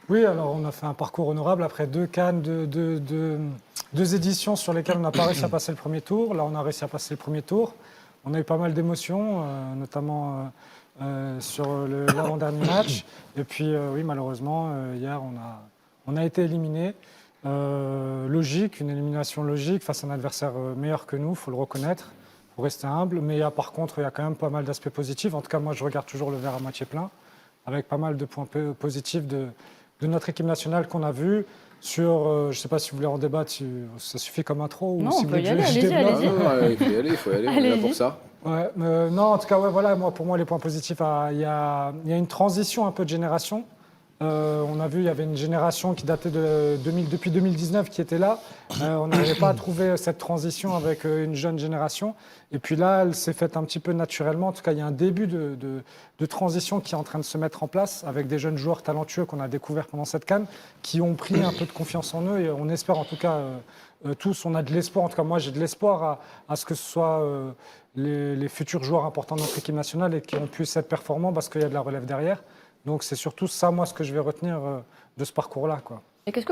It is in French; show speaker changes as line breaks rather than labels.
Oui, alors on a fait un parcours honorable après 2 CAN, 2 éditions sur lesquelles on n'a pas réussi à passer le premier tour. Là, on a réussi à passer le premier tour. On a eu pas mal d'émotions, notamment sur l'avant-dernier match. Et puis, oui, malheureusement, hier, on a été éliminé. Logique, une élimination logique face à un adversaire meilleur que nous, il faut le reconnaître. Il faut rester humble. Mais par contre, il y a quand même pas mal d'aspects positifs. En tout cas, moi, je regarde toujours le verre à moitié plein, avec pas mal de points positifs de notre équipe nationale qu'on a vu sur, je ne sais pas si vous voulez en débattre, ça suffit comme intro ou
Non,
si
on
vous
peut
voulez
y aller,
que je
allez-y,
développe.
allez-y.
Il faut y aller, on est là
Allez-y.
pour ça.
Ouais, non, en tout cas, ouais, voilà, moi, pour moi, les points positifs, il y a une transition un peu de génération. On a vu, il y avait une génération qui datait depuis 2019 qui était là. On n'arrivait pas à trouver cette transition avec une jeune génération. Et puis là, elle s'est faite un petit peu naturellement. En tout cas, il y a un début de transition qui est en train de se mettre en place avec des jeunes joueurs talentueux qu'on a découverts pendant cette CAN, qui ont pris un peu de confiance en eux. Et on espère en tout cas, tous, on a de l'espoir. En tout cas, moi, j'ai de l'espoir à ce que ce soit les futurs joueurs importants de notre équipe nationale et qui ont pu être performants parce qu'il y a de la relève derrière. Donc c'est surtout ça, moi, ce que je vais retenir de ce parcours-là, quoi.